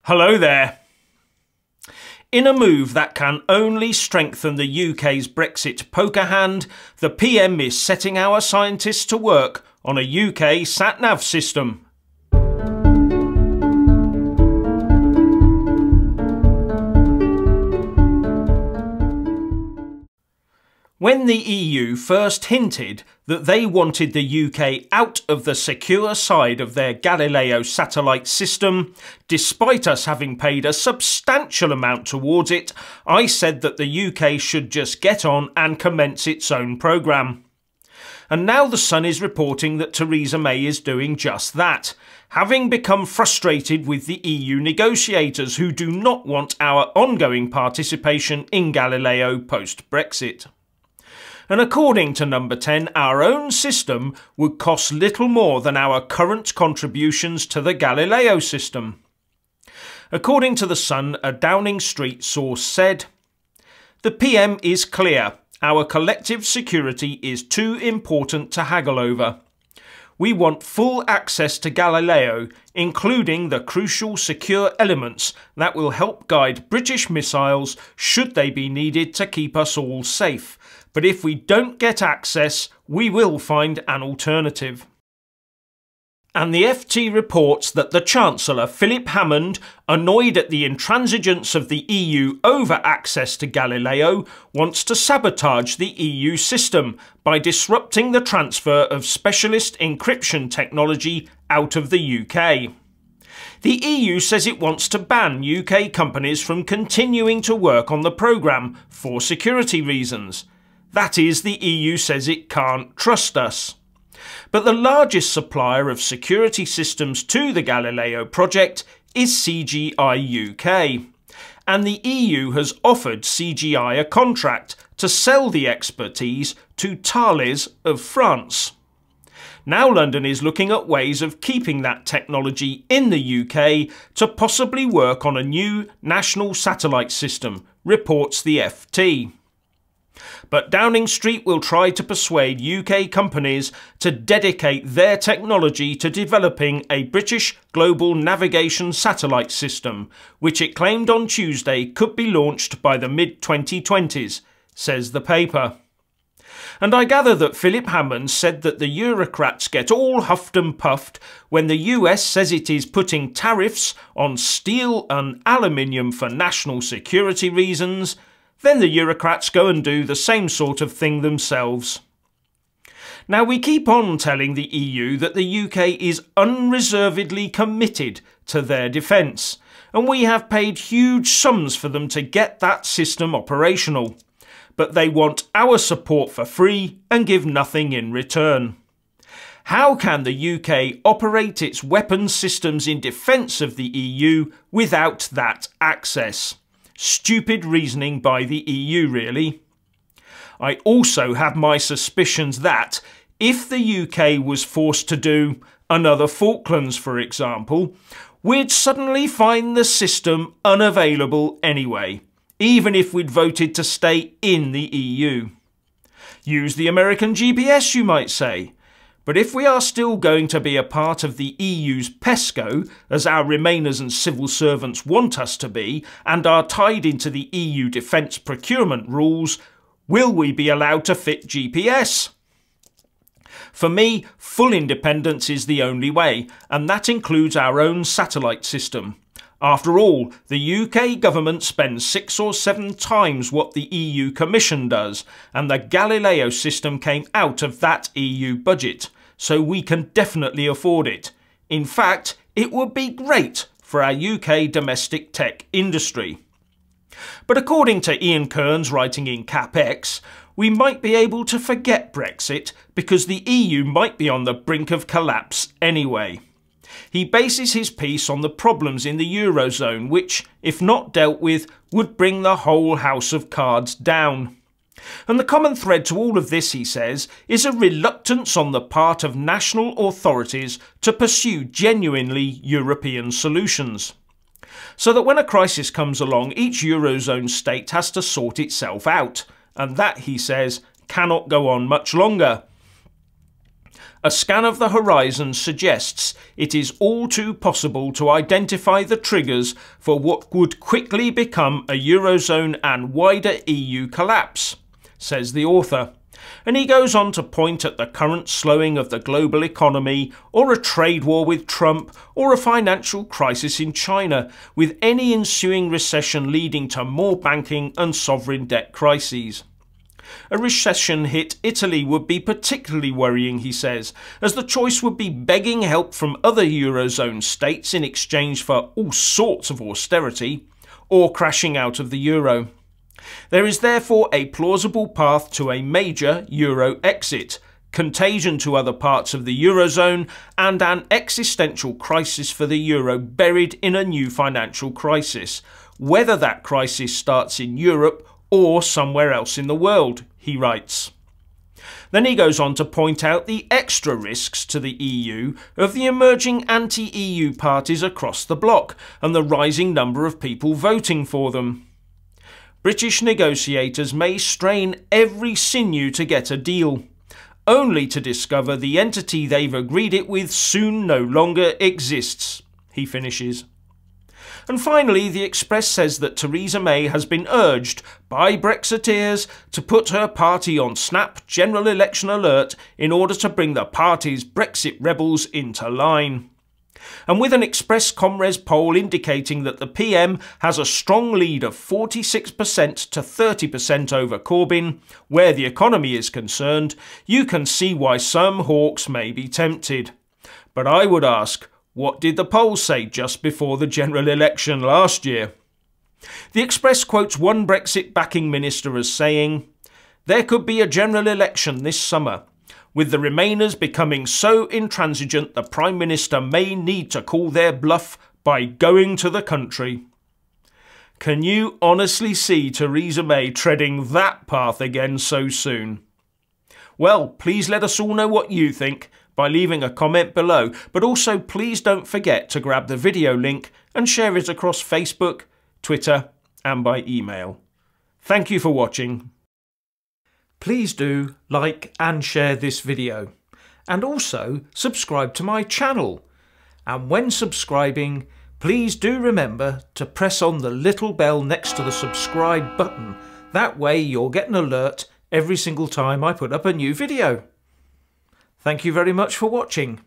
Hello there. In a move that can only strengthen the UK's Brexit poker hand, the PM is setting our scientists to work on a UK SatNav system. When the EU first hinted that they wanted the UK out of the secure side of their Galileo satellite system, despite us having paid a substantial amount towards it, I said that the UK should just get on and commence its own programme. And now the Sun is reporting that Theresa May is doing just that, having become frustrated with the EU negotiators who do not want our ongoing participation in Galileo post-Brexit. And according to Number 10, our own system would cost little more than our current contributions to the Galileo system. According to The Sun, a Downing Street source said, "The PM is clear. Our collective security is too important to haggle over. We want full access to Galileo, including the crucial secure elements that will help guide British missiles should they be needed to keep us all safe. But if we don't get access, we will find an alternative." And the FT reports that the Chancellor, Philip Hammond, annoyed at the intransigence of the EU over access to Galileo, wants to sabotage the EU system by disrupting the transfer of specialist encryption technology out of the UK. The EU says it wants to ban UK companies from continuing to work on the programme for security reasons. That is, the EU says it can't trust us. But the largest supplier of security systems to the Galileo project is CGI UK. And the EU has offered CGI a contract to sell the expertise to Thales of France. Now London is looking at ways of keeping that technology in the UK to possibly work on a new national satellite system, reports the FT. But Downing Street will try to persuade UK companies to dedicate their technology to developing a British global navigation satellite system, which it claimed on Tuesday could be launched by the mid-2020s, says the paper. And I gather that Philip Hammond said that the Eurocrats get all huffed and puffed when the US says it is putting tariffs on steel and aluminium for national security reasons. Then the Eurocrats go and do the same sort of thing themselves. Now we keep on telling the EU that the UK is unreservedly committed to their defence, and we have paid huge sums for them to get that system operational. But they want our support for free and give nothing in return. How can the UK operate its weapons systems in defence of the EU without that access? Stupid reasoning by the EU, really. I also have my suspicions that, if the UK was forced to do another Falklands, for example, we'd suddenly find the system unavailable anyway, even if we'd voted to stay in the EU. Use the American GPS, you might say. But if we are still going to be a part of the EU's PESCO, as our Remainers and civil servants want us to be, and are tied into the EU defence procurement rules, will we be allowed to fit GPS? For me, full independence is the only way, and that includes our own satellite system. After all, the UK government spends 6 or 7 times what the EU Commission does, and the Galileo system came out of that EU budget, so we can definitely afford it. In fact, it would be great for our UK domestic tech industry. But according to Ian Kearns writing in CapX, we might be able to forget Brexit because the EU might be on the brink of collapse anyway. He bases his piece on the problems in the Eurozone which, if not dealt with, would bring the whole house of cards down. And the common thread to all of this, he says, is a reluctance on the part of national authorities to pursue genuinely European solutions. So that when a crisis comes along, each Eurozone state has to sort itself out, and that, he says, cannot go on much longer. A scan of the horizon suggests it is all too possible to identify the triggers for what would quickly become a Eurozone and wider EU collapse, says the author. And he goes on to point at the current slowing of the global economy, or a trade war with Trump, or a financial crisis in China, with any ensuing recession leading to more banking and sovereign debt crises. A recession hit Italy would be particularly worrying, he says, as the choice would be begging help from other Eurozone states in exchange for all sorts of austerity, or crashing out of the euro. There is therefore a plausible path to a major euro exit, contagion to other parts of the Eurozone, and an existential crisis for the euro buried in a new financial crisis, whether that crisis starts in Europe or somewhere else in the world, he writes. Then he goes on to point out the extra risks to the EU of the emerging anti-EU parties across the bloc and the rising number of people voting for them. British negotiators may strain every sinew to get a deal, only to discover the entity they've agreed it with soon no longer exists, he finishes. And finally, the Express says that Theresa May has been urged by Brexiteers to put her party on snap general election alert in order to bring the party's Brexit rebels into line. And with an Express Comres poll indicating that the PM has a strong lead of 46% to 30% over Corbyn, where the economy is concerned, you can see why some hawks may be tempted. But I would ask, what did the poll say just before the general election last year? The Express quotes one Brexit backing minister as saying, "There could be a general election this summer, with the Remainers becoming so intransigent the Prime Minister may need to call their bluff by going to the country." Can you honestly see Theresa May treading that path again so soon? Well, please let us all know what you think by leaving a comment below, but also please don't forget to grab the video link and share it across Facebook, Twitter and by email. Thank you for watching. Please do like and share this video, and also subscribe to my channel. And when subscribing, please do remember to press on the little bell next to the subscribe button. That way you'll get an alert every single time I put up a new video. Thank you very much for watching.